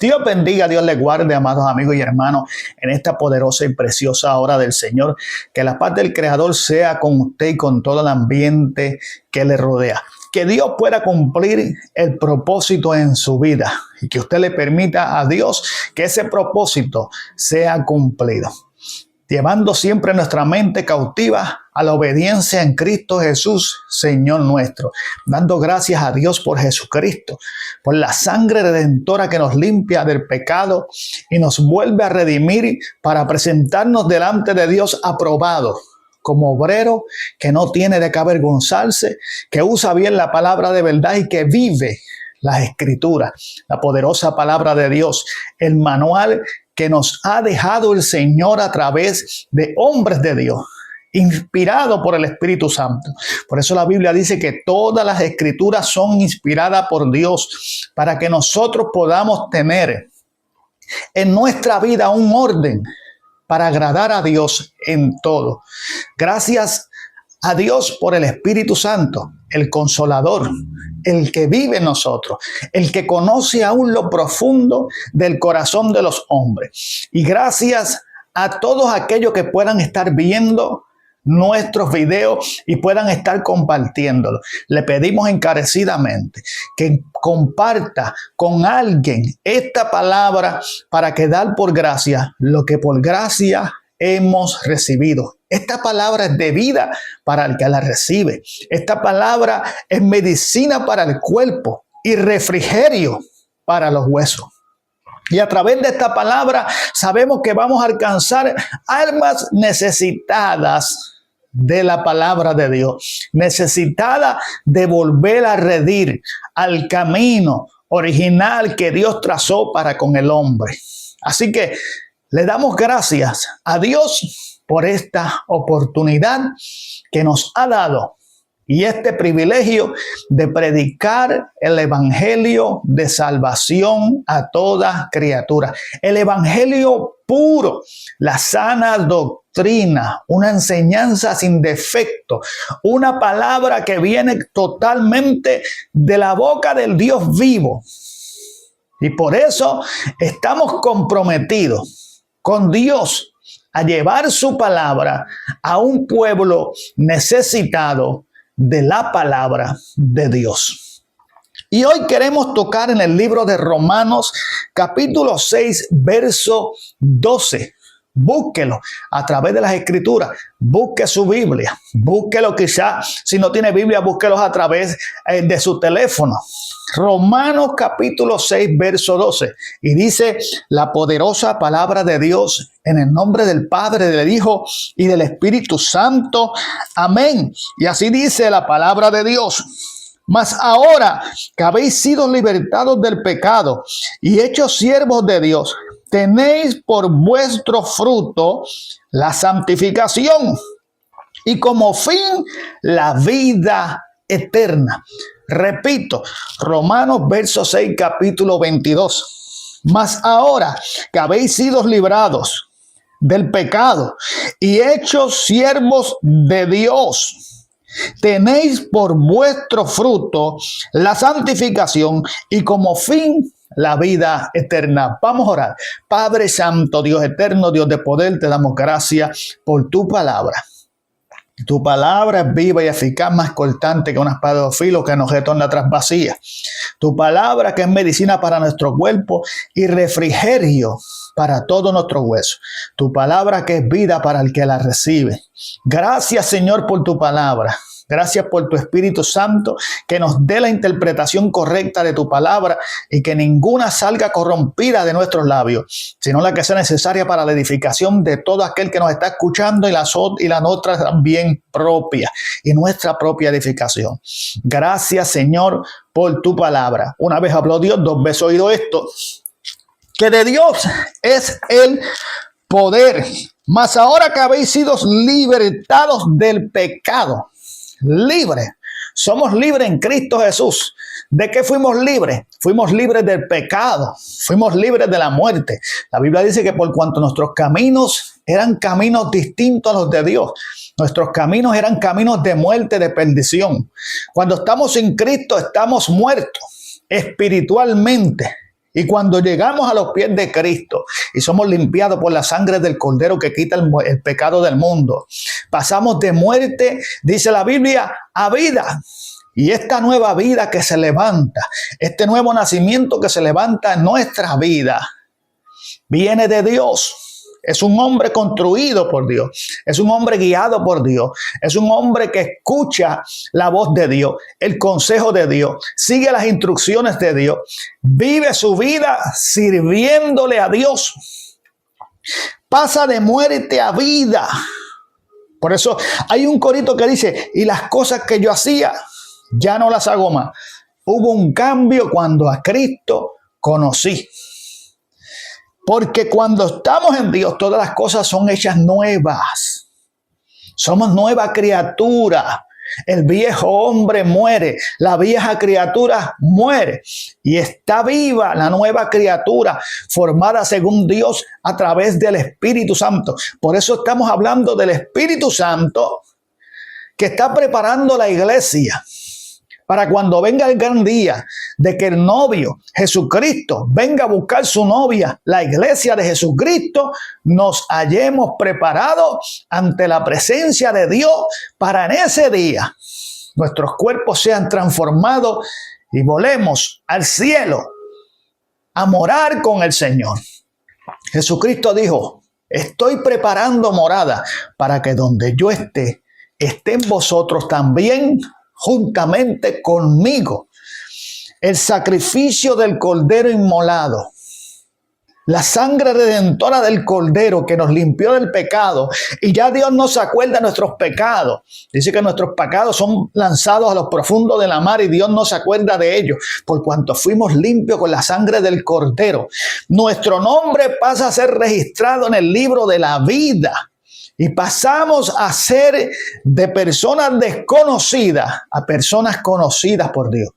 Dios bendiga, Dios les guarde, amados amigos y hermanos, en esta poderosa y preciosa hora del Señor. Que la paz del Creador sea con usted y con todo el ambiente que le rodea. Que Dios pueda cumplir el propósito en su vida y que usted le permita a Dios que ese propósito sea cumplido. Llevando siempre nuestra mente cautiva a la obediencia en Cristo Jesús, Señor nuestro. Dando gracias a Dios por Jesucristo, por la sangre redentora que nos limpia del pecado y nos vuelve a redimir para presentarnos delante de Dios aprobado, como obrero que no tiene de qué avergonzarse, que usa bien la palabra de verdad y que vive las Escrituras, la poderosa palabra de Dios, el manual que nos ha dejado el Señor a través de hombres de Dios, inspirado por el Espíritu Santo. Por eso la Biblia dice que todas las Escrituras son inspiradas por Dios para que nosotros podamos tener en nuestra vida un orden para agradar a Dios en todo. Gracias a Dios por el Espíritu Santo, el Consolador, el que vive en nosotros, el que conoce aún lo profundo del corazón de los hombres. Y gracias a todos aquellos que puedan estar viendo nuestros videos y puedan estar compartiéndolo. Le pedimos encarecidamente que comparta con alguien esta palabra para que dar por gracia lo que por gracia hemos recibido. Esta palabra es de vida para el que la recibe. Esta palabra es medicina para el cuerpo y refrigerio para los huesos. Y a través de esta palabra sabemos que vamos a alcanzar almas necesitadas de la palabra de Dios, necesitadas de volver a redimir al camino original que Dios trazó para con el hombre. Así que le damos gracias a Dios por esta oportunidad que nos ha dado y este privilegio de predicar el evangelio de salvación a toda criatura. El evangelio puro, la sana doctrina, una enseñanza sin defecto, una palabra que viene totalmente de la boca del Dios vivo. Y por eso estamos comprometidos con Dios a llevar su palabra a un pueblo necesitado de la palabra de Dios. Y hoy queremos tocar en el libro de Romanos, capítulo 6, verso 12. Búsquelo a través de las Escrituras. Busque su Biblia. Búsquelo quizá, si no tiene Biblia, búsquelo a través de su teléfono. Romanos capítulo 6, verso 12. Y dice la poderosa palabra de Dios en el nombre del Padre, del Hijo y del Espíritu Santo. Amén. Y así dice la palabra de Dios. Mas ahora que habéis sido libertados del pecado y hechos siervos de Dios, tenéis por vuestro fruto la santificación y como fin la vida eterna. Repito, Romanos verso 6, capítulo 22. Mas ahora que habéis sido librados del pecado y hechos siervos de Dios, tenéis por vuestro fruto la santificación y como fin la vida eterna. Vamos a orar. Padre Santo, Dios eterno, Dios de poder, te damos gracias por tu palabra. Tu palabra es viva y eficaz, más cortante que una espada de dos filos que nos retorna tras vacía. Tu palabra que es medicina para nuestro cuerpo y refrigerio para todo nuestro hueso. Tu palabra que es vida para el que la recibe. Gracias, Señor, por tu palabra. Gracias por tu Espíritu Santo que nos dé la interpretación correcta de tu palabra y que ninguna salga corrompida de nuestros labios, sino la que sea necesaria para la edificación de todo aquel que nos está escuchando y la nuestra también propia y nuestra propia edificación. Gracias, Señor, por tu palabra. Una vez habló Dios, dos veces oído esto, que de Dios es el poder. Mas ahora que habéis sido libertados del pecado, libres. Somos libres en Cristo Jesús. ¿De qué fuimos libres? Fuimos libres del pecado. Fuimos libres de la muerte. La Biblia dice que por cuanto nuestros caminos eran caminos distintos a los de Dios, nuestros caminos eran caminos de muerte, de perdición. Cuando estamos en Cristo, estamos muertos espiritualmente. Y cuando llegamos a los pies de Cristo y somos limpiados por la sangre del Cordero que quita el pecado del mundo, pasamos de muerte, dice la Biblia, a vida. Y esta nueva vida que se levanta, este nuevo nacimiento que se levanta en nuestra vida, viene de Dios. Es un hombre construido por Dios, es un hombre guiado por Dios, es un hombre que escucha la voz de Dios, el consejo de Dios, sigue las instrucciones de Dios, vive su vida sirviéndole a Dios, pasa de muerte a vida. Por eso hay un corito que dice, y las cosas que yo hacía, ya no las hago más. Hubo un cambio cuando a Cristo conocí. Porque cuando estamos en Dios, todas las cosas son hechas nuevas. Somos nueva criatura. El viejo hombre muere, la vieja criatura muere y está viva la nueva criatura formada según Dios a través del Espíritu Santo. Por eso estamos hablando del Espíritu Santo que está preparando la iglesia para cuando venga el gran día de que el novio Jesucristo venga a buscar su novia, la iglesia de Jesucristo, nos hallemos preparados ante la presencia de Dios para en ese día nuestros cuerpos sean transformados y volemos al cielo a morar con el Señor. Jesucristo dijo, estoy preparando morada para que donde yo esté, estén vosotros también juntamente conmigo. El sacrificio del Cordero inmolado, la sangre redentora del Cordero que nos limpió del pecado, y ya Dios no se acuerda de nuestros pecados. Dice que nuestros pecados son lanzados a los profundos de la mar y Dios no se acuerda de ellos, por cuanto fuimos limpios con la sangre del Cordero. Nuestro nombre pasa a ser registrado en el libro de la vida. Y pasamos a ser de personas desconocidas a personas conocidas por Dios.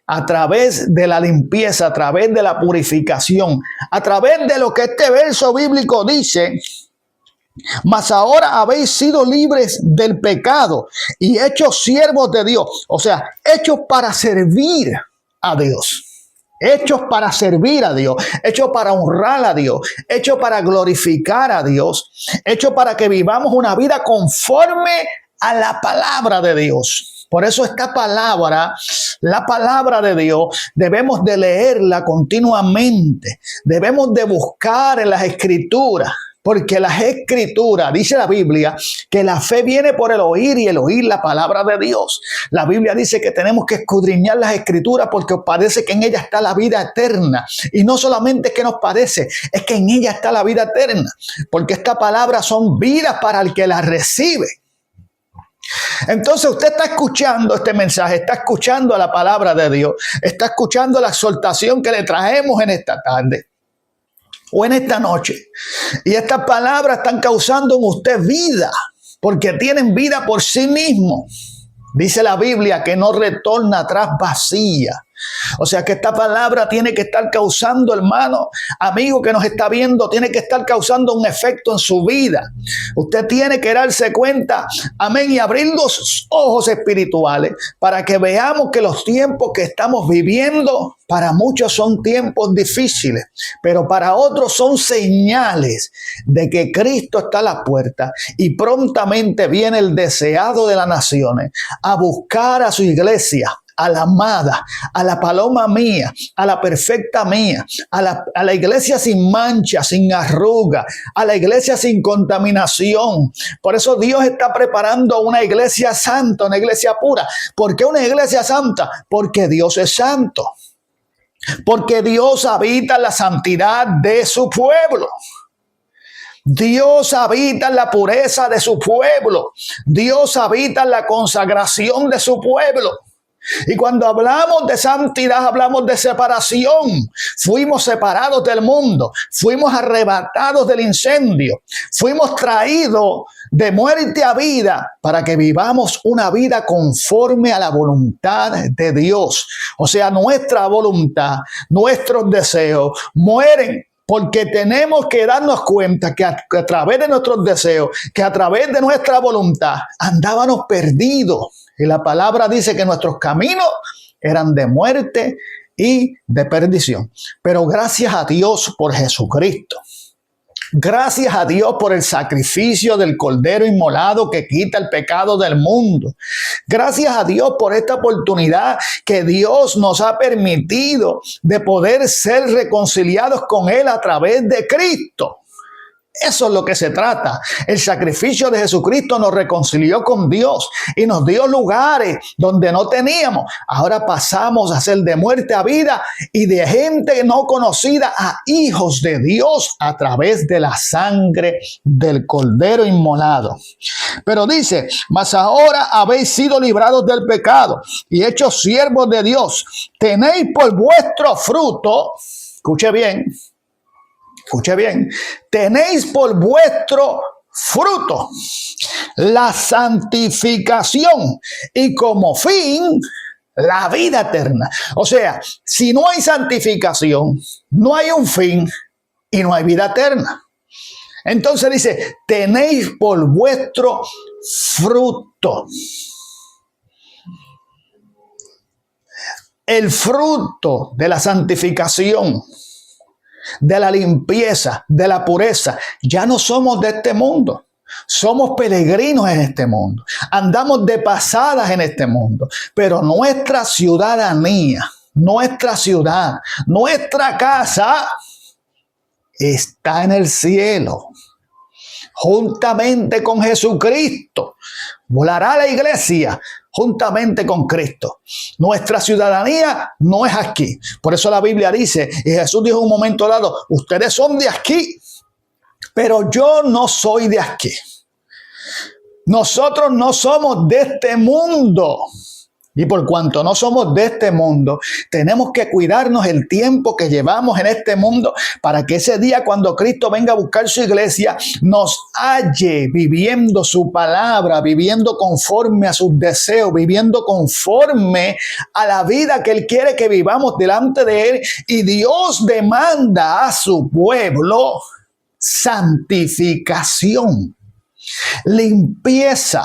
A través de la limpieza, a través de la purificación, a través de lo que este verso bíblico dice. Mas ahora habéis sido libres del pecado y hechos siervos de Dios. O sea, hechos para servir a Dios. Hechos para servir a Dios, hechos para honrar a Dios, hechos para glorificar a Dios, hechos para que vivamos una vida conforme a la palabra de Dios. Por eso esta palabra, la palabra de Dios, debemos de leerla continuamente, debemos de buscar en las Escrituras. Porque las Escrituras, dice la Biblia, que la fe viene por el oír y el oír la palabra de Dios. La Biblia dice que tenemos que escudriñar las Escrituras porque os parece que en ella está la vida eterna. Y no solamente es que nos parece, es que en ella está la vida eterna. Porque esta palabra son vidas para el que la recibe. Entonces usted está escuchando este mensaje, está escuchando la palabra de Dios, está escuchando la exhortación que le traemos en esta tarde o en esta noche. Y estas palabras están causando en usted vida, porque tienen vida por sí mismos. Dice la Biblia que no retorna atrás vacía. O sea que esta palabra tiene que estar causando, hermano, amigo que nos está viendo, tiene que estar causando un efecto en su vida. Usted tiene que darse cuenta, amén, y abrir los ojos espirituales para que veamos que los tiempos que estamos viviendo, para muchos son tiempos difíciles, pero para otros son señales de que Cristo está a la puerta y prontamente viene el deseado de las naciones a buscar a su iglesia, a la amada, a la paloma mía, a la perfecta mía, a la iglesia sin mancha, sin arruga, a la iglesia sin contaminación. Por eso Dios está preparando una iglesia santa, una iglesia pura. ¿Por qué una iglesia santa? Porque Dios es santo. Porque Dios habita en la santidad de su pueblo. Dios habita en la pureza de su pueblo. Dios habita en la consagración de su pueblo. Y cuando hablamos de santidad, hablamos de separación. Fuimos separados del mundo, fuimos arrebatados del incendio, fuimos traídos de muerte a vida para que vivamos una vida conforme a la voluntad de Dios. O sea, nuestra voluntad, nuestros deseos mueren. Porque tenemos que darnos cuenta que a través de nuestros deseos, que a través de nuestra voluntad, andábamos perdidos. Y la palabra dice que nuestros caminos eran de muerte y de perdición. Pero gracias a Dios por Jesucristo. Gracias a Dios por el sacrificio del Cordero inmolado que quita el pecado del mundo. Gracias a Dios por esta oportunidad que Dios nos ha permitido de poder ser reconciliados con Él a través de Cristo. Eso es lo que se trata. El sacrificio de Jesucristo nos reconcilió con Dios y nos dio lugares donde no teníamos. Ahora pasamos a ser de muerte a vida y de gente no conocida a hijos de Dios a través de la sangre del Cordero inmolado. Pero dice, mas ahora habéis sido librados del pecado y hechos siervos de Dios. Tenéis por vuestro fruto, escuche bien, tenéis por vuestro fruto la santificación y como fin la vida eterna. O sea, si no hay santificación, no hay un fin y no hay vida eterna. Entonces dice, tenéis por vuestro fruto. El fruto de la santificación, de la limpieza, de la pureza. Ya no somos de este mundo. Somos peregrinos en este mundo. Andamos de pasadas en este mundo. Pero nuestra ciudadanía, nuestra ciudad, nuestra casa está en el cielo. Juntamente con Jesucristo. Volará la iglesia juntamente con Cristo. Nuestra ciudadanía no es aquí. Por eso la Biblia dice, y Jesús dijo en un momento dado, ustedes son de aquí, pero yo no soy de aquí. Nosotros no somos de este mundo. Y por cuanto no somos de este mundo, tenemos que cuidarnos el tiempo que llevamos en este mundo para que ese día cuando Cristo venga a buscar su iglesia, nos halle viviendo su palabra, viviendo conforme a sus deseos, viviendo conforme a la vida que Él quiere que vivamos delante de Él. Y Dios demanda a su pueblo santificación, limpieza.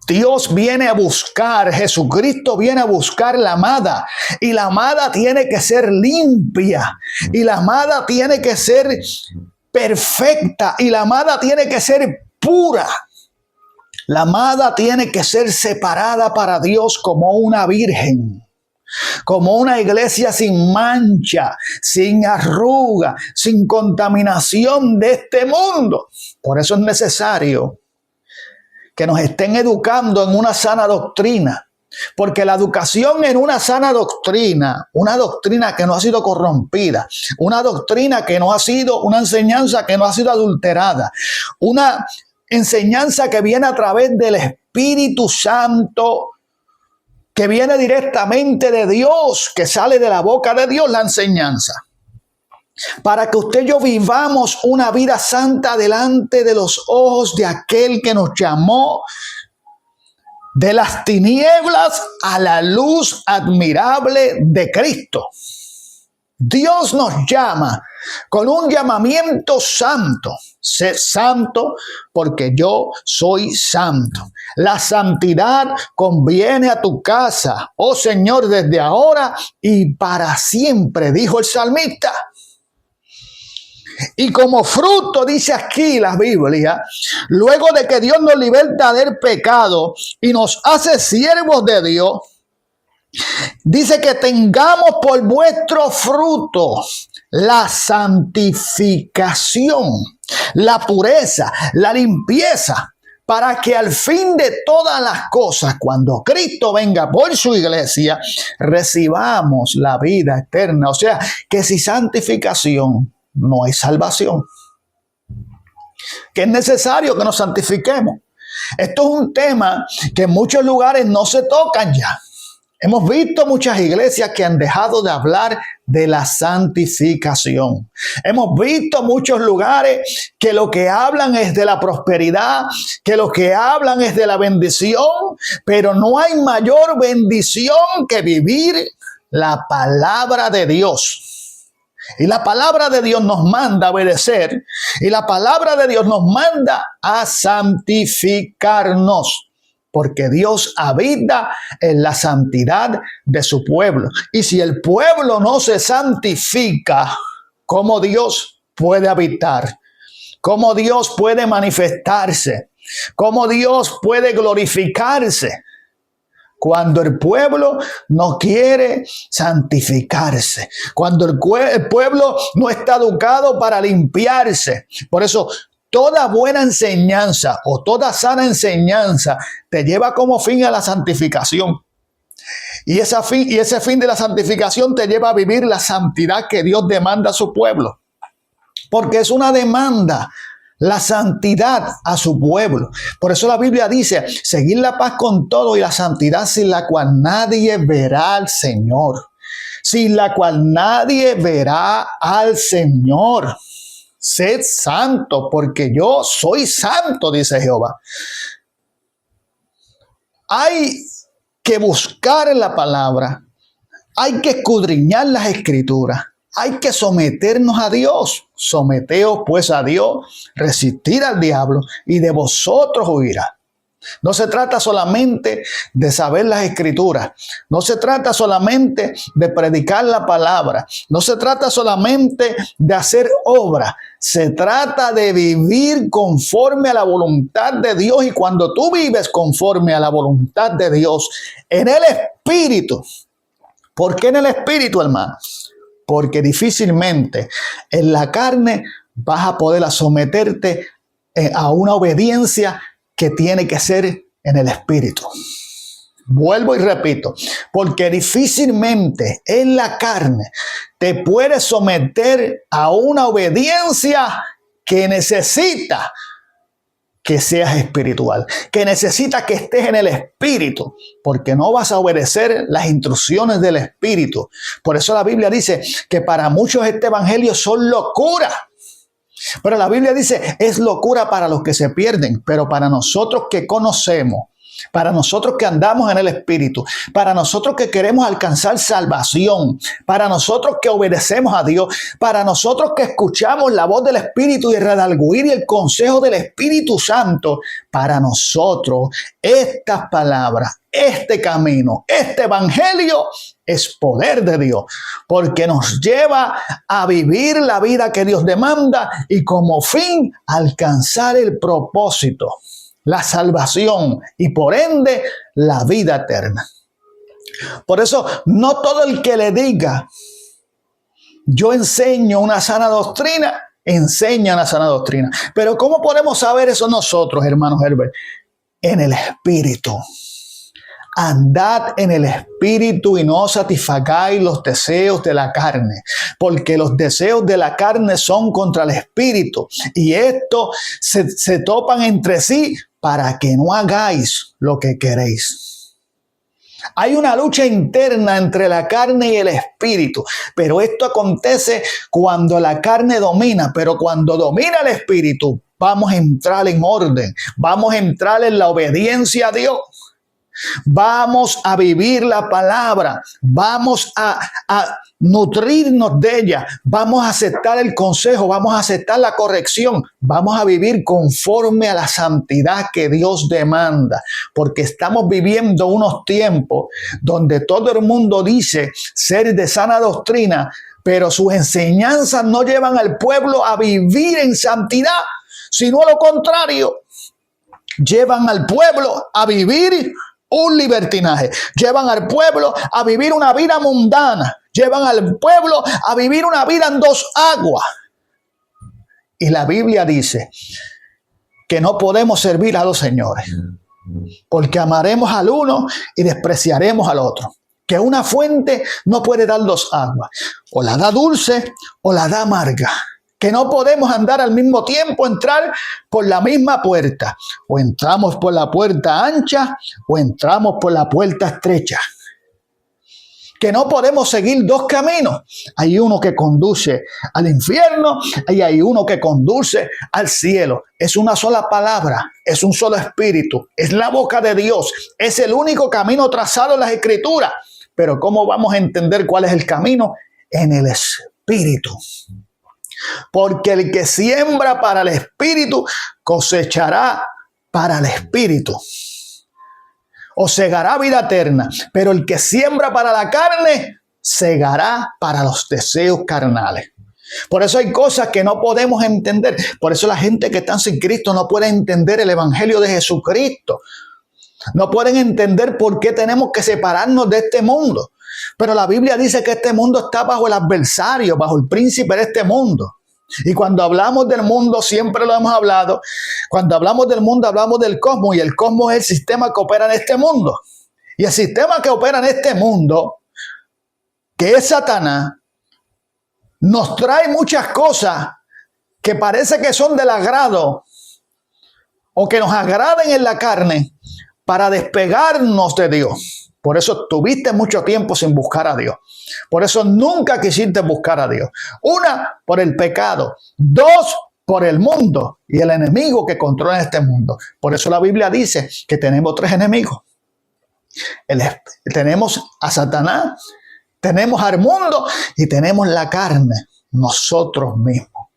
Dios viene a buscar, Jesucristo viene a buscar la amada y la amada tiene que ser limpia y la amada tiene que ser perfecta y la amada tiene que ser pura. La amada tiene que ser separada para Dios como una virgen, como una iglesia sin mancha, sin arruga, sin contaminación de este mundo. Por eso es necesario que nos estén educando en una sana doctrina. Porque la educación en una sana doctrina, una doctrina que no ha sido corrompida, una doctrina que no ha sido, una enseñanza que no ha sido adulterada, una enseñanza que viene a través del Espíritu Santo, que viene directamente de Dios, que sale de la boca de Dios la enseñanza. Para que usted y yo vivamos una vida santa delante de los ojos de aquel que nos llamó de las tinieblas a la luz admirable de Cristo. Dios nos llama con un llamamiento santo. Sé santo porque yo soy santo. La santidad conviene a tu casa, oh Señor, desde ahora y para siempre, dijo el salmista. Y como fruto, dice aquí la Biblia, luego de que Dios nos liberta del pecado y nos hace siervos de Dios, dice que tengamos por vuestro fruto la santificación, la pureza, la limpieza, para que al fin de todas las cosas, cuando Cristo venga por su iglesia, recibamos la vida eterna. O sea, que si santificación no hay salvación, que es necesario que nos santifiquemos. Esto es un tema que en muchos lugares no se tocan ya. Hemos visto muchas iglesias que han dejado de hablar de la santificación. Hemos visto muchos lugares que lo que hablan es de la prosperidad, que lo que hablan es de la bendición, pero no hay mayor bendición que vivir la palabra de Dios. Y la palabra de Dios nos manda a obedecer. Y la palabra de Dios nos manda a santificarnos. porque Dios habita en la santidad de su pueblo. Y si el pueblo no se santifica, ¿cómo Dios puede habitar? ¿Cómo Dios puede manifestarse? ¿Cómo Dios puede glorificarse? Cuando el pueblo no quiere santificarse, cuando el pueblo no está educado para limpiarse. Por eso, toda buena enseñanza o toda sana enseñanza te lleva como fin a la santificación. Y ese fin de la santificación te lleva a vivir la santidad que Dios demanda a su pueblo. Porque es una demanda. La santidad a su pueblo. Por eso la Biblia dice, seguir la paz con todo y la santidad sin la cual nadie verá al Señor. Sin la cual nadie verá al Señor. Sed santo, porque yo soy santo, dice Jehová. Hay que buscar en la palabra. Hay que escudriñar las escrituras. Hay que someternos a Dios. Someteos pues a Dios, resistir al diablo y de vosotros huirá. No se trata solamente de saber las escrituras. No se trata solamente de predicar la palabra. No se trata solamente de hacer obra. Se trata de vivir conforme a la voluntad de Dios. Y cuando tú vives conforme a la voluntad de Dios en el Espíritu. ¿Por qué en el Espíritu, hermano? Porque difícilmente en la carne vas a poder someterte a una obediencia que tiene que ser en el Espíritu. Vuelvo y repito, porque difícilmente en la carne te puedes someter a una obediencia que necesita que seas espiritual, que necesita que estés en el Espíritu, porque no vas a obedecer las instrucciones del Espíritu. Por eso la Biblia dice que para muchos este evangelio son locura. Pero la Biblia dice, es locura para los que se pierden, pero para nosotros que conocemos, para nosotros que andamos en el Espíritu, para nosotros que queremos alcanzar salvación, para nosotros que obedecemos a Dios, para nosotros que escuchamos la voz del Espíritu y el redarguir y el consejo del Espíritu Santo, para nosotros estas palabras, este camino, este evangelio es poder de Dios, porque nos lleva a vivir la vida que Dios demanda y como fin alcanzar el propósito, la salvación y por ende la vida eterna. Por eso no todo el que le diga yo enseño una sana doctrina, enseña una sana doctrina. Pero ¿cómo podemos saber eso nosotros, hermanos Herbert? En el Espíritu. Andad en el Espíritu y no satisfagáis los deseos de la carne, porque los deseos de la carne son contra el Espíritu y estos se topan entre sí para que no hagáis lo que queréis. Hay una lucha interna entre la carne y el Espíritu, pero esto acontece cuando la carne domina, pero cuando domina el Espíritu, vamos a entrar en orden, vamos a entrar en la obediencia a Dios. Vamos a vivir la palabra, vamos a nutrirnos de ella, vamos a aceptar el consejo, vamos a aceptar la corrección, vamos a vivir conforme a la santidad que Dios demanda, porque estamos viviendo unos tiempos donde todo el mundo dice ser de sana doctrina, pero sus enseñanzas no llevan al pueblo a vivir en santidad, sino a lo contrario, llevan al pueblo a vivir un libertinaje, llevan al pueblo a vivir una vida mundana, llevan al pueblo a vivir una vida en dos aguas. Y la Biblia dice que no podemos servir a dos señores, porque amaremos al uno y despreciaremos al otro. Que una fuente no puede dar dos aguas, o la da dulce o la da amarga. Que no podemos andar al mismo tiempo, entrar por la misma puerta. O entramos por la puerta ancha o entramos por la puerta estrecha. Que no podemos seguir dos caminos. Hay uno que conduce al infierno y hay uno que conduce al cielo. Es una sola palabra, es un solo espíritu, es la boca de Dios. Es el único camino trazado en las Escrituras. Pero ¿cómo vamos a entender cuál es el camino? En el Espíritu. Porque el que siembra para el Espíritu cosechará para el Espíritu. o segará vida eterna, pero el que siembra para la carne, segará para los deseos carnales. Por eso hay cosas que no podemos entender. Por eso la gente que está sin Cristo no puede entender el evangelio de Jesucristo. No pueden entender por qué tenemos que separarnos de este mundo. Pero la Biblia dice que este mundo está bajo el adversario, bajo el príncipe de este mundo. Y cuando hablamos del mundo, siempre lo hemos hablado, cuando hablamos del mundo hablamos del cosmos, y el cosmos es el sistema que opera en este mundo. Y el sistema que opera en este mundo, que es Satanás, nos trae muchas cosas que parece que son del agrado o que nos agraden en la carne para despegarnos de Dios. Por eso tuviste mucho tiempo sin buscar a Dios. Por eso nunca quisiste buscar a Dios. Una, por el pecado. Dos, por el mundo y el enemigo que controla este mundo. Por eso la Biblia dice que tenemos tres enemigos. Tenemos a Satanás, tenemos al mundo y tenemos la carne, nosotros mismos.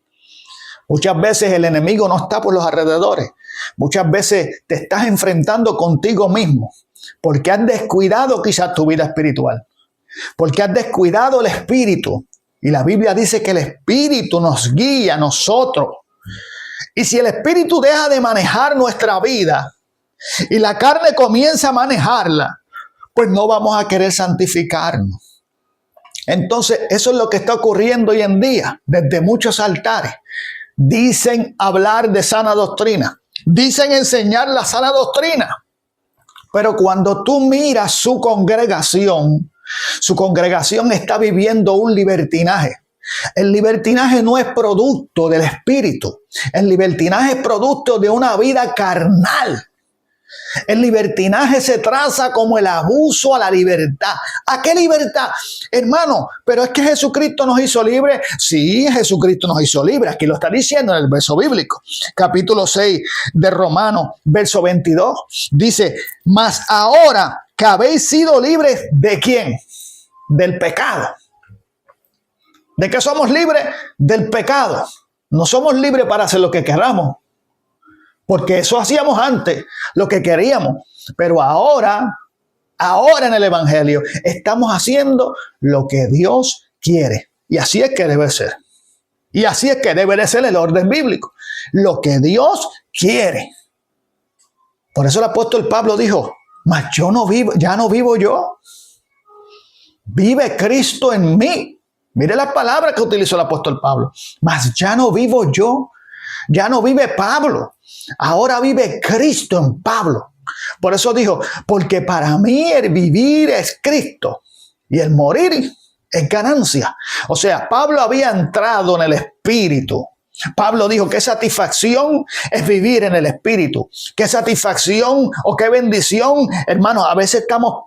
Muchas veces el enemigo no está por los alrededores. Muchas veces te estás enfrentando contigo mismo porque has descuidado quizás tu vida espiritual, porque has descuidado el espíritu. Y la Biblia dice que el espíritu nos guía a nosotros. Y si el espíritu deja de manejar nuestra vida y la carne comienza a manejarla, pues no vamos a querer santificarnos. Entonces, eso es lo que está ocurriendo hoy en día desde muchos altares. Dicen hablar de sana doctrina, dicen enseñar la sana doctrina, pero cuando tú miras su congregación está viviendo un libertinaje. El libertinaje no es producto del espíritu, el libertinaje es producto de una vida carnal. El libertinaje se traza como el abuso a la libertad. ¿A qué libertad? Hermano, pero es que Jesucristo nos hizo libres. Sí, Jesucristo nos hizo libres. Aquí lo está diciendo en el verso bíblico. Capítulo 6 de Romanos, verso 22. Dice, mas ahora que habéis sido libres, ¿de quién? Del pecado. ¿De qué somos libres? Del pecado. No somos libres para hacer lo que queramos. Porque eso hacíamos antes, lo que queríamos. Pero ahora en el evangelio, estamos haciendo lo que Dios quiere. Y así es que debe ser. Y así es que debe de ser el orden bíblico. Lo que Dios quiere. Por eso el apóstol Pablo dijo, mas yo no vivo, ya no vivo yo. Vive Cristo en mí. Mire las palabras que utilizó el apóstol Pablo. Mas ya no vivo yo. Ya no vive Pablo. Ahora vive Cristo en Pablo. Por eso dijo, porque para mí el vivir es Cristo y el morir es ganancia. O sea, Pablo había entrado en el Espíritu. Pablo dijo, qué satisfacción es vivir en el Espíritu. Qué satisfacción o qué bendición. Hermanos, a veces estamos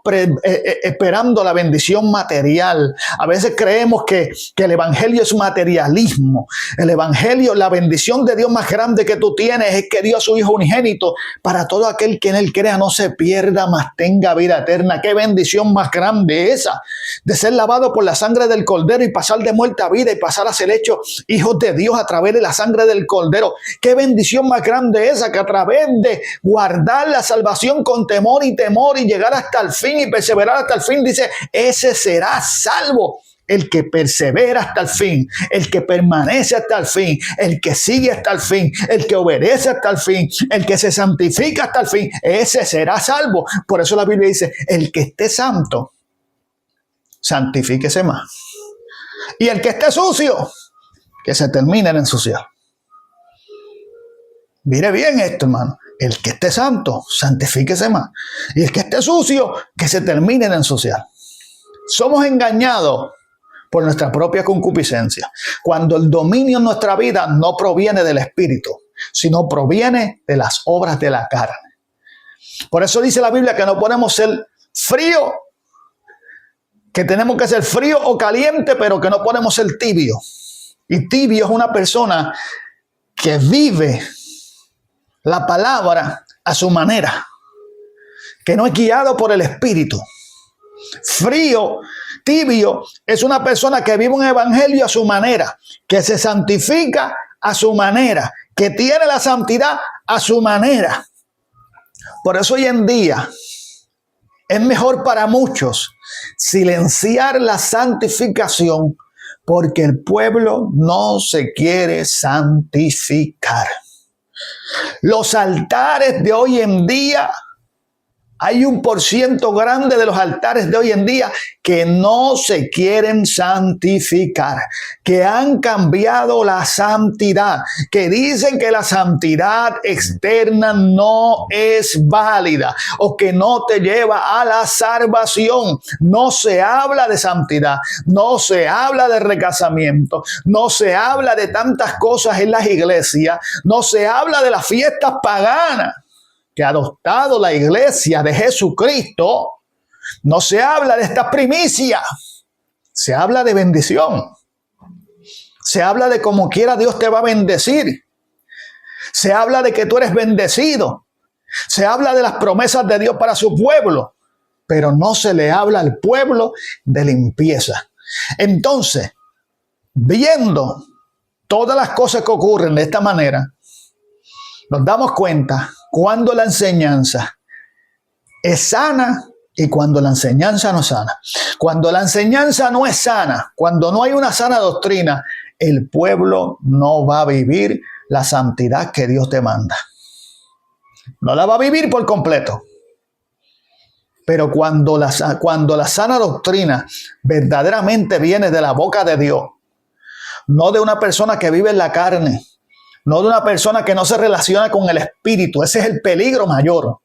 esperando la bendición material. A veces creemos que el evangelio es materialismo. El evangelio, la bendición de Dios más grande que tú tienes es que dio a su Hijo unigénito para todo aquel que en él crea no se pierda, mas tenga vida eterna. Qué bendición más grande esa, de ser lavado por la sangre del Cordero y pasar de muerte a vida y pasar a ser hecho hijos de Dios a través de la sangre del Cordero. Qué bendición más grande esa, que a través de guardar la salvación con temor y llegar hasta el fin y perseverar hasta el fin, dice, ese será salvo. El que persevera hasta el fin, el que permanece hasta el fin, el que sigue hasta el fin, el que obedece hasta el fin, el que se santifica hasta el fin, ese será salvo. Por eso la Biblia dice, el que esté santo, santifíquese más. Y el que esté sucio, que se termine de ensuciar. Mire bien esto, hermano. El que esté santo, santifíquese más. Y el que esté sucio, que se termine de ensuciar. Somos engañados por nuestra propia concupiscencia. Cuando el dominio en nuestra vida no proviene del Espíritu, sino proviene de las obras de la carne. Por eso dice la Biblia que no podemos ser frío, que tenemos que ser frío o caliente, pero que no podemos ser tibio. Y tibio es una persona que vive la palabra a su manera, que no es guiado por el Espíritu. Frío, tibio, es una persona que vive un evangelio a su manera, que se santifica a su manera, que tiene la santidad a su manera. Por eso hoy en día Es mejor para muchos silenciar la santificación porque el pueblo no se quiere santificar. Los altares de hoy en día, hay un % grande de los altares de hoy en día que no se quieren santificar, que han cambiado la santidad, que dicen que la santidad externa no es válida o que no te lleva a la salvación. No se habla de santidad, no se habla de recasamiento, no se habla de tantas cosas en las iglesias, no se habla de las fiestas paganas que ha adoptado la iglesia de Jesucristo. No se habla de esta primicia, se habla de bendición, se habla de como quiera Dios te va a bendecir, se habla de que tú eres bendecido, se habla de las promesas de Dios para su pueblo, pero no se le habla al pueblo de limpieza. Entonces, viendo todas las cosas que ocurren de esta manera, nos damos cuenta cuando la enseñanza es sana y cuando la enseñanza no es sana. Cuando la enseñanza no es sana, cuando no hay una sana doctrina, el pueblo no va a vivir la santidad que Dios demanda. No la va a vivir por completo. Pero cuando la sana doctrina verdaderamente viene de la boca de Dios, no de una persona que vive en la carne, no de una persona que no se relaciona con el Espíritu. Ese es el peligro mayor.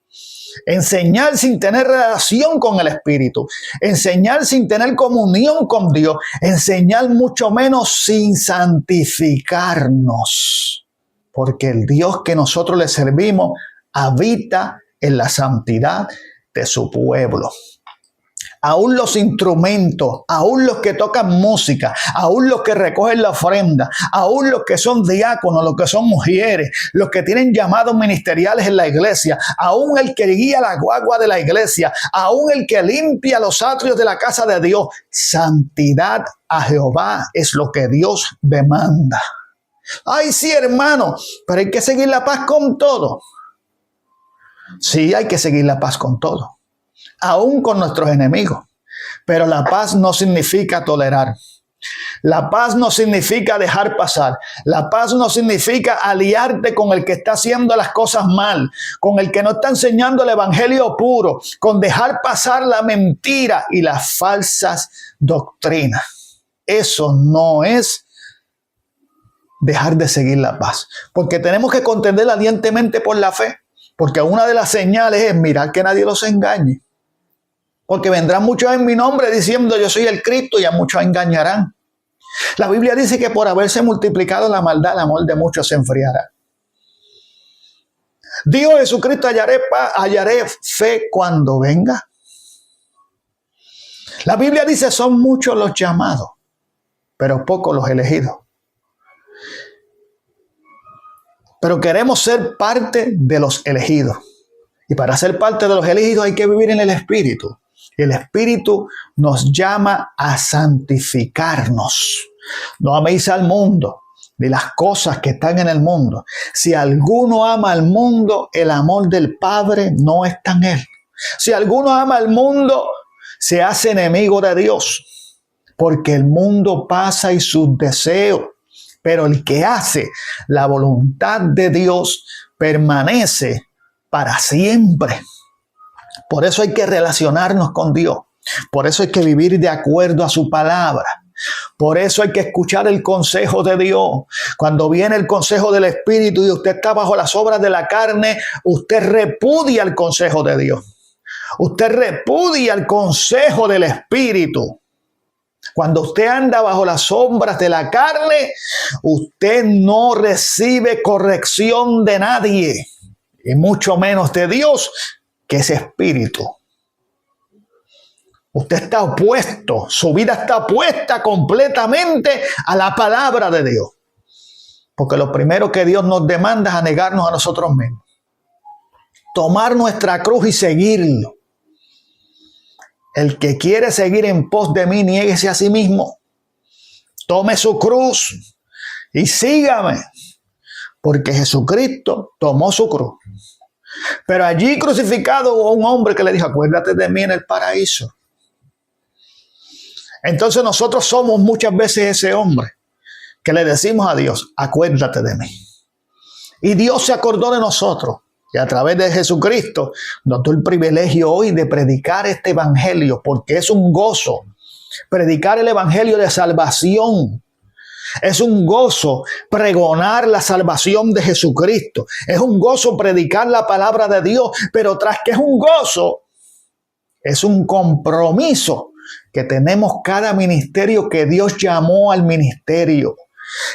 Enseñar sin tener relación con el Espíritu. Enseñar sin tener comunión con Dios. Enseñar mucho menos sin santificarnos. Porque el Dios que nosotros le servimos habita en la santidad de su pueblo. Aún los instrumentos, aún los que tocan música, aún los que recogen la ofrenda, aún los que son diáconos, los que son mujeres, los que tienen llamados ministeriales en la iglesia, aún el que guía la guagua de la iglesia, aún el que limpia los atrios de la casa de Dios. Santidad a Jehová es lo que Dios demanda. Ay, sí, hermano, pero hay que seguir la paz con todo. Sí, hay que seguir la paz con todo. Aún con nuestros enemigos. Pero la paz no significa tolerar. La paz no significa dejar pasar. La paz no significa aliarte con el que está haciendo las cosas mal, con el que no está enseñando el evangelio puro, con dejar pasar la mentira y las falsas doctrinas. Eso no es dejar de seguir la paz. Porque tenemos que contender ardientemente por la fe. Porque una de las señales es mirar que nadie los engañe. Porque vendrán muchos en mi nombre diciendo yo soy el Cristo y a muchos engañarán. La Biblia dice que por haberse multiplicado la maldad, el amor de muchos se enfriará. Dijo Jesucristo, hallaré fe cuando venga. La Biblia dice son muchos los llamados, pero pocos los elegidos. Pero queremos ser parte de los elegidos. Y para ser parte de los elegidos hay que vivir en el Espíritu. El Espíritu nos llama a santificarnos. No améis al mundo ni las cosas que están en el mundo. Si alguno ama al mundo, el amor del Padre no está en él. Si alguno ama al mundo, se hace enemigo de Dios. Porque el mundo pasa y sus deseos. Pero el que hace la voluntad de Dios permanece para siempre. Por eso hay que relacionarnos con Dios. Por eso hay que vivir de acuerdo a su palabra. Por eso hay que escuchar el consejo de Dios. Cuando viene el consejo del Espíritu y usted está bajo las obras de la carne, usted repudia el consejo de Dios. Usted repudia el consejo del Espíritu. Cuando usted anda bajo las sombras de la carne, usted no recibe corrección de nadie, y mucho menos de Dios, que es espíritu. Usted está opuesto, su vida está opuesta completamente a la palabra de Dios. Porque lo primero que Dios nos demanda es a negarnos a nosotros mismos. Tomar nuestra cruz y seguirlo. El que quiere seguir en pos de mí, niéguese a sí mismo. Tome su cruz y sígame. Porque Jesucristo tomó su cruz. Pero allí crucificado hubo un hombre que le dijo, acuérdate de mí en el paraíso. Entonces nosotros somos muchas veces ese hombre que le decimos a Dios, acuérdate de mí. Y Dios se acordó de nosotros. Y a través de Jesucristo nos dio el privilegio hoy de predicar este evangelio, porque es un gozo. Predicar el evangelio de salvación. Es un gozo pregonar la salvación de Jesucristo. Es un gozo predicar la palabra de Dios. Pero tras que es un gozo, es un compromiso que tenemos cada ministerio que Dios llamó al ministerio.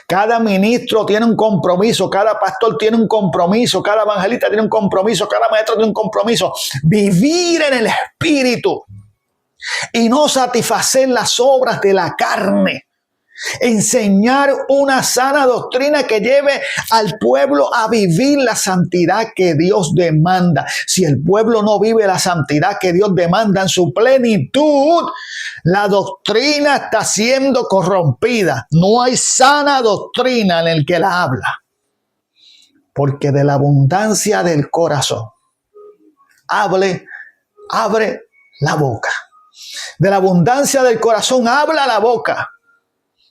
Cada ministro tiene un compromiso, cada pastor tiene un compromiso, cada evangelista tiene un compromiso, cada maestro tiene un compromiso. Vivir en el Espíritu y no satisfacer las obras de la carne. Enseñar una sana doctrina que lleve al pueblo a vivir la santidad que Dios demanda. Si el pueblo no vive la santidad que Dios demanda en su plenitud, la doctrina está siendo corrompida. No hay sana doctrina en el que la habla. Porque de la abundancia del corazón, abre la boca. De la abundancia del corazón habla la boca.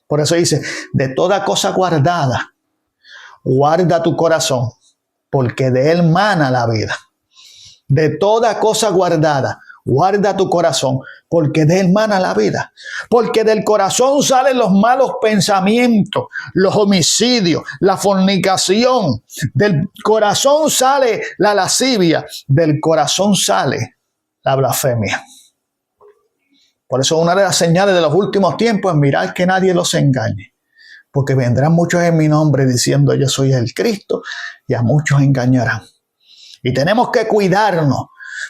Por eso dice, de toda cosa guardada, guarda tu corazón, porque de él mana la vida. De toda cosa guardada, guarda tu corazón, porque de él mana la vida. Porque del corazón salen los malos pensamientos, los homicidios, la fornicación. Del corazón sale la lascivia, del corazón sale la blasfemia. Por eso una de las señales de los últimos tiempos es mirar que nadie los engañe. Porque vendrán muchos en mi nombre diciendo yo soy el Cristo y a muchos engañarán. Y tenemos que cuidarnos,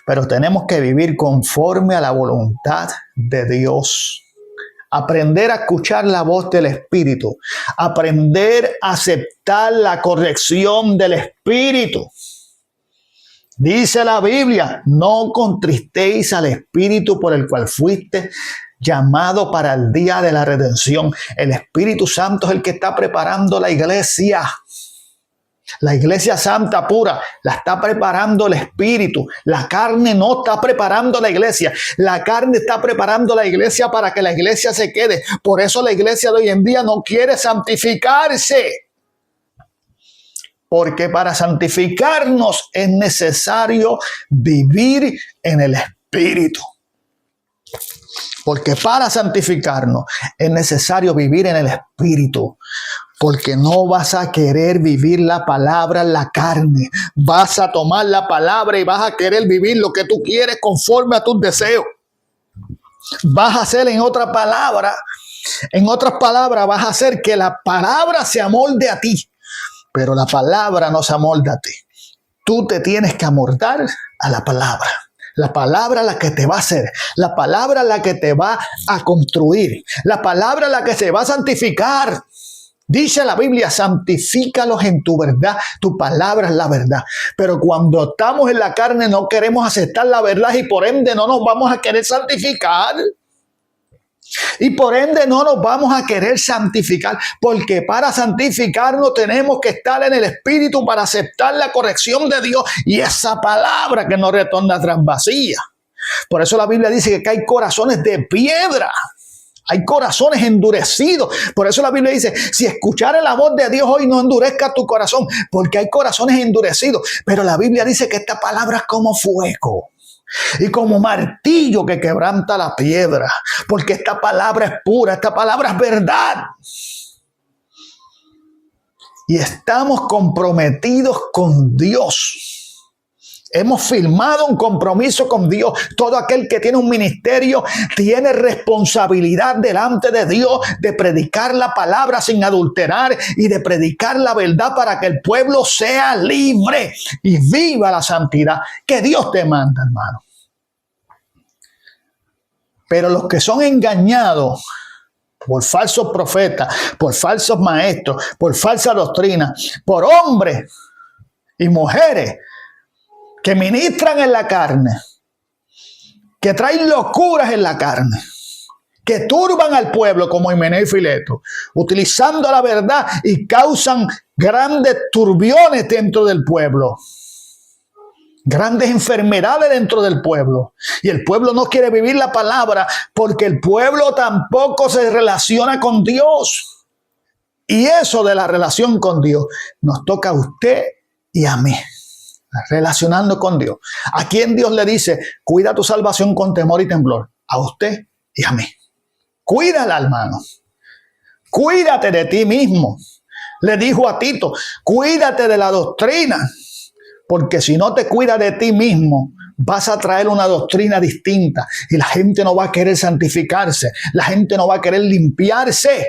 pero tenemos que vivir conforme a la voluntad de Dios. Aprender a escuchar la voz del Espíritu. Aprender a aceptar la corrección del Espíritu. Dice la Biblia, no contristéis al Espíritu por el cual fuiste llamado para el día de la redención. El Espíritu Santo es el que está preparando la iglesia. La iglesia santa pura la está preparando el Espíritu. La carne no está preparando la iglesia. La carne está preparando la iglesia para que la iglesia se quede. Por eso la iglesia de hoy en día no quiere santificarse. Porque para santificarnos es necesario vivir en el Espíritu. Porque para santificarnos es necesario vivir en el Espíritu. Porque no vas a querer vivir la palabra en la carne. Vas a tomar la palabra y vas a querer vivir lo que tú quieres conforme a tus deseos. Vas a hacer en otras palabras vas a hacer que la palabra se amolde a ti. Pero la palabra no se amolda a ti. Tú te tienes que amoldar a la palabra. La palabra es la que te va a hacer. La palabra es la que te va a construir. La palabra es la que se va a santificar. Dice la Biblia, santifícalos en tu verdad. Tu palabra es la verdad. Pero cuando estamos en la carne no queremos aceptar la verdad y por ende no nos vamos a querer santificar. Y por ende no nos vamos a querer santificar, porque para santificarnos tenemos que estar en el Espíritu para aceptar la corrección de Dios y esa palabra que no retorna atrás vacía. Por eso la Biblia dice que hay corazones de piedra, hay corazones endurecidos. Por eso la Biblia dice, si escuchares la voz de Dios hoy no endurezca tu corazón, porque hay corazones endurecidos. Pero la Biblia dice que esta palabra es como fuego y como martillo que quebranta la piedra, porque esta palabra es pura, esta palabra es verdad. Y estamos comprometidos con Dios. Hemos firmado un compromiso con Dios. Todo aquel que tiene un ministerio tiene responsabilidad delante de Dios de predicar la palabra sin adulterar y de predicar la verdad para que el pueblo sea libre y viva la santidad que Dios te manda, hermano. Pero los que son engañados por falsos profetas, por falsos maestros, por falsa doctrina, por hombres y mujeres que ministran en la carne, que traen locuras en la carne, que turban al pueblo como Himeneo y Fileto, utilizando la verdad y causan grandes turbiones dentro del pueblo. grandes enfermedades dentro del pueblo. Y el pueblo no quiere vivir la palabra porque el pueblo tampoco se relaciona con Dios. Y eso de la relación con Dios nos toca a usted y a mí. Relacionando con Dios. ¿A quién Dios le dice, cuida tu salvación con temor y temblor? A usted y a mí. Cuídala, hermano. Cuídate de ti mismo. Le dijo a Tito, cuídate de la doctrina. Porque si no te cuidas de ti mismo, vas a traer una doctrina distinta. Y la gente no va a querer santificarse. La gente no va a querer limpiarse.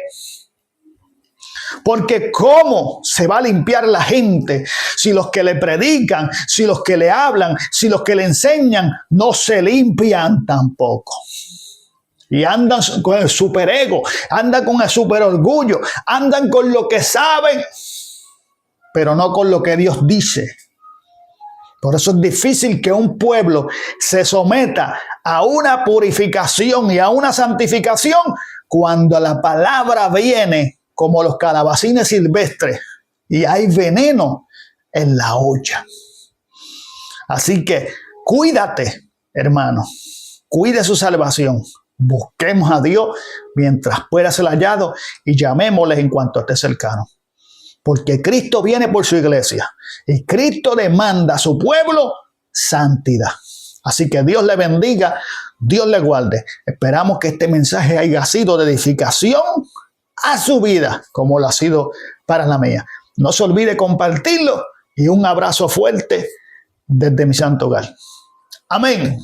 Porque ¿cómo se va a limpiar la gente si los que le predican, si los que le hablan, si los que le enseñan no se limpian tampoco? Y andan con el superego, andan con el superorgullo, andan con lo que saben, pero no con lo que Dios dice. Por eso es difícil que un pueblo se someta a una purificación y a una santificación cuando la palabra viene como los calabacines silvestres y hay veneno en la olla. Así que cuídate, hermano. Cuide su salvación. Busquemos a Dios mientras pueda ser hallado y llamémosle en cuanto esté cercano. Porque Cristo viene por su iglesia y Cristo demanda a su pueblo santidad. Así que Dios le bendiga, Dios le guarde. Esperamos que este mensaje haya sido de edificación a su vida, como lo ha sido para la mía. No se olvide compartirlo y un abrazo fuerte desde mi santo hogar. Amén.